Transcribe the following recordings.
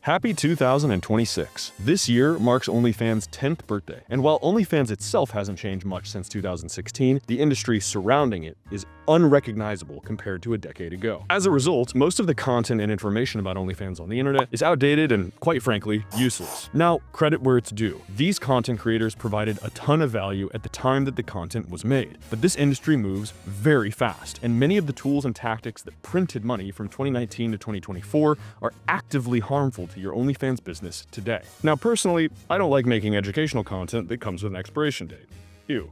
Happy 2026. This year marks OnlyFans' 10th birthday, and while OnlyFans itself hasn't changed much since 2016, the industry surrounding it is unrecognizable compared to a decade ago. As a result, most of the content and information about OnlyFans on the internet is outdated and, quite frankly, useless. Now, credit where it's due. These content creators provided a ton of value at the time that the content was made, but this industry moves very fast, and many of the tools and tactics that printed money from 2019 to 2024 are actively harmful to your OnlyFans business today. Now, personally, I don't like making educational content that comes with an expiration date. Ew.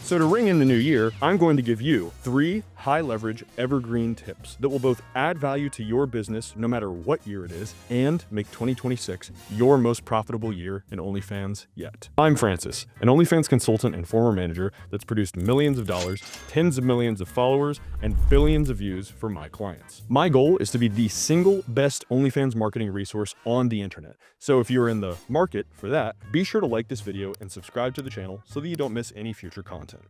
So to ring in the new year, I'm going to give you 3 high-leverage evergreen tips that will both add value to your business no matter what year it is and make 2026 your most profitable year in OnlyFans yet. I'm Francis, an OnlyFans consultant and former manager that's produced millions of dollars, tens of millions of followers, and billions of views for my clients. My goal is to be the single best OnlyFans marketing resource on the internet. So if you're in the market for that, be sure to like this video and subscribe to the channel so that you don't miss any future content.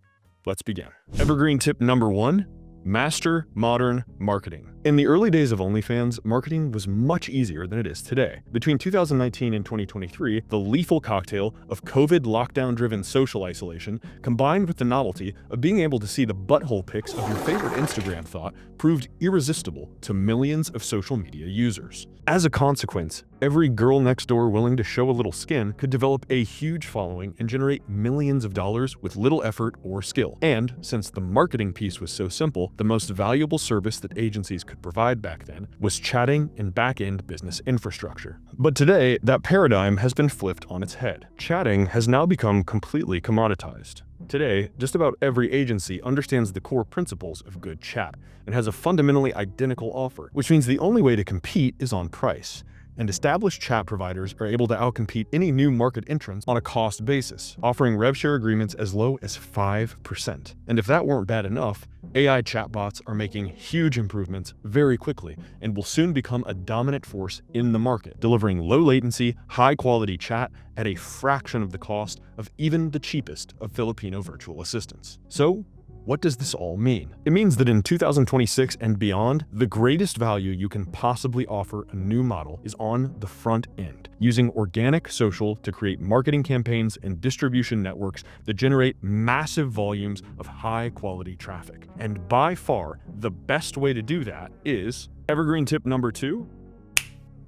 Let's begin. Evergreen tip number 1, master modern marketing. In the early days of OnlyFans, marketing was much easier than it is today. Between 2019 and 2023, the lethal cocktail of COVID lockdown-driven social isolation, combined with the novelty of being able to see the butthole pics of your favorite Instagram thought, proved irresistible to millions of social media users. As a consequence, every girl next door willing to show a little skin could develop a huge following and generate millions of dollars with little effort or skill. And since the marketing piece was so simple, the most valuable service that agencies could provide back then was chatting and back-end business infrastructure. But today, that paradigm has been flipped on its head. Chatting has now become completely commoditized. Today, just about every agency understands the core principles of good chat and has a fundamentally identical offer, which means the only way to compete is on price. And established chat providers are able to outcompete any new market entrants on a cost basis, offering rev share agreements as low as 5%. And if that weren't bad enough, AI chatbots are making huge improvements very quickly and will soon become a dominant force in the market, delivering low latency, high quality chat at a fraction of the cost of even the cheapest of Filipino virtual assistants. So, what does this all mean? It means that in 2026 and beyond, the greatest value you can possibly offer a new model is on the front end, using organic social to create marketing campaigns and distribution networks that generate massive volumes of high-quality traffic. And by far, the best way to do that is evergreen tip number 2,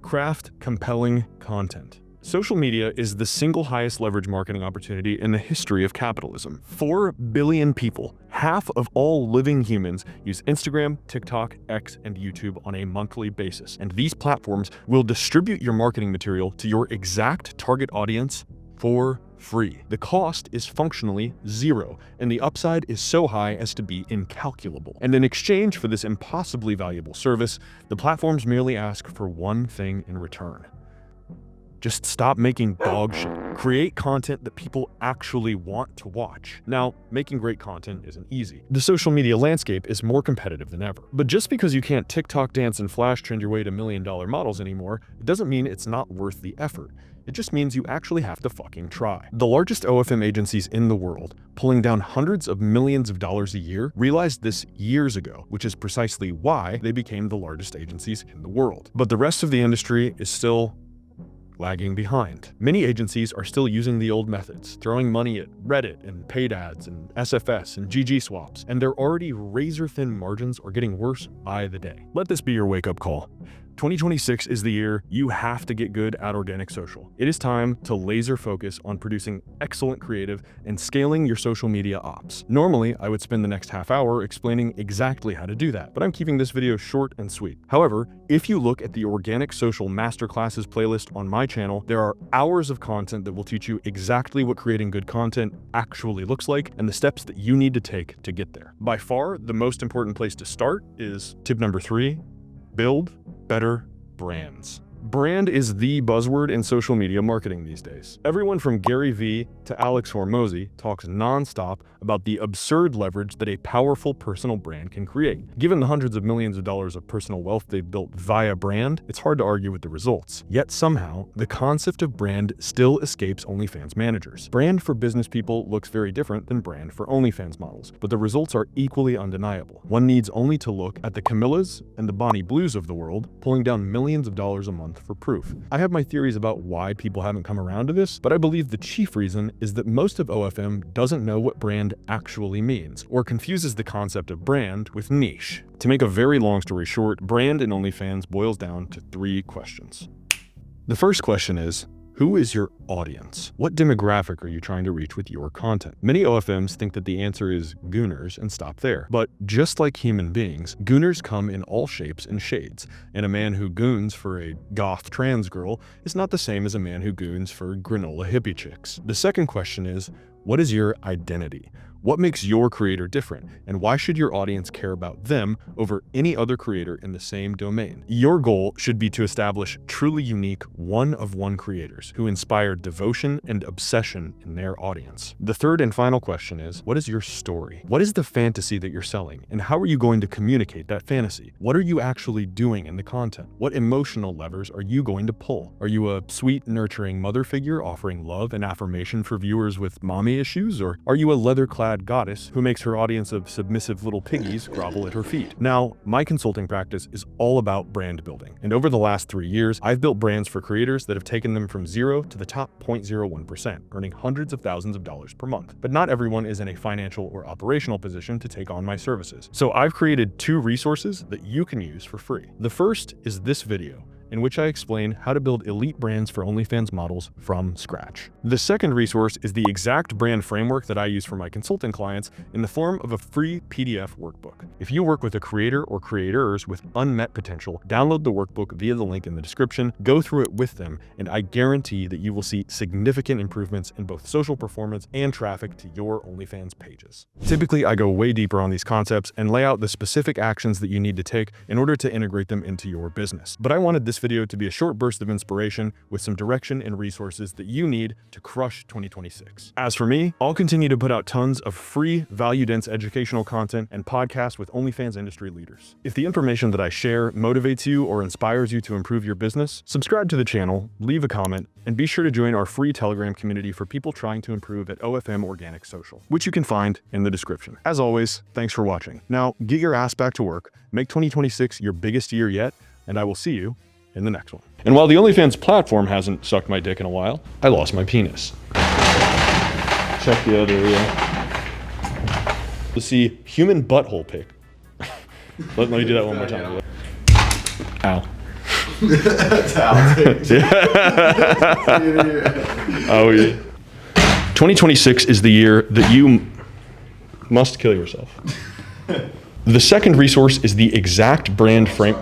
craft compelling content. Social media is the single highest leverage marketing opportunity in the history of capitalism. 4 billion people, half of all living humans, use Instagram, TikTok, X, and YouTube on a monthly basis. And these platforms will distribute your marketing material to your exact target audience for free. The cost is functionally zero, and the upside is so high as to be incalculable. And in exchange for this impossibly valuable service, the platforms merely ask for one thing in return. Just stop making dog shit. Create content that people actually want to watch. Now, making great content isn't easy. The social media landscape is more competitive than ever. But just because you can't TikTok dance and flash trend your way to million-dollar models anymore, it doesn't mean it's not worth the effort. It just means you actually have to fucking try. The largest OFM agencies in the world, pulling down hundreds of millions of dollars a year, realized this years ago, which is precisely why they became the largest agencies in the world. But the rest of the industry is still lagging behind. Many agencies are still using the old methods, throwing money at Reddit and paid ads and SFS and GG swaps, and their already razor-thin margins are getting worse by the day. Let this be your wake-up call. 2026 is the year you have to get good at organic social. It is time to laser focus on producing excellent creative and scaling your social media ops. Normally, I would spend the next half hour explaining exactly how to do that, but I'm keeping this video short and sweet. However, if you look at the Organic Social Masterclasses playlist on my channel, there are hours of content that will teach you exactly what creating good content actually looks like and the steps that you need to take to get there. By far, the most important place to start is tip number 3, build better brands. Brand is the buzzword in social media marketing these days. Everyone from Gary Vee to Alex Hormozy talks nonstop about the absurd leverage that a powerful personal brand can create. Given the hundreds of millions of dollars of personal wealth they've built via brand, it's hard to argue with the results. Yet somehow, the concept of brand still escapes OnlyFans managers. Brand for business people looks very different than brand for OnlyFans models, but the results are equally undeniable. One needs only to look at the Camillas and the Bonnie Blues of the world, pulling down millions of dollars a month month for proof. I have my theories about why people haven't come around to this, but I believe the chief reason is that most of OFM doesn't know what brand actually means, or confuses the concept of brand with niche. To make a very long story short, brand in OnlyFans boils down to 3 questions. The first question is, who is your audience? What demographic are you trying to reach with your content? Many OFMs think that the answer is gooners and stop there. But just like human beings, gooners come in all shapes and shades, and a man who goons for a goth trans girl is not the same as a man who goons for granola hippie chicks. The second question is, what is your identity? What makes your creator different, and why should your audience care about them over any other creator in the same domain? Your goal should be to establish truly unique one-of-one creators who inspire devotion and obsession in their audience. The third and final question is, what is your story? What is the fantasy that you're selling, and how are you going to communicate that fantasy? What are you actually doing in the content? What emotional levers are you going to pull? Are you a sweet, nurturing mother figure offering love and affirmation for viewers with mommy issues, or are you a leather-clad goddess who makes her audience of submissive little piggies grovel at her feet? Now, my consulting practice is all about brand building, and over the last 3 years, I've built brands for creators that have taken them from 0 to the top 0.01%, earning hundreds of thousands of dollars per month. But not everyone is in a financial or operational position to take on my services. So I've created 2 resources that you can use for free. The first is this video, in which I explain how to build elite brands for OnlyFans models from scratch. The second resource is the exact brand framework that I use for my consulting clients in the form of a free PDF workbook. If you work with a creator or creators with unmet potential, download the workbook via the link in the description, go through it with them, and I guarantee that you will see significant improvements in both social performance and traffic to your OnlyFans pages. Typically, I go way deeper on these concepts and lay out the specific actions that you need to take in order to integrate them into your business. But I wanted this video to be a short burst of inspiration with some direction and resources that you need to crush 2026. As for me, I'll continue to put out tons of free, value-dense educational content and podcasts with OnlyFans industry leaders. If the information that I share motivates you or inspires you to improve your business, subscribe to the channel, leave a comment, and be sure to join our free Telegram community for people trying to improve at OFM Organic Social, which you can find in the description. As always, thanks for watching. Now, get your ass back to work, make 2026 your biggest year yet, and I will see you in the next one. And while the OnlyFans platform hasn't sucked my dick in a while, I lost my penis. Check the other, Let's see, human butthole pic. let me do that one more time. Ow. That's Oh yeah. 2026 is the year that you must kill yourself. The second resource is the exact brand frame.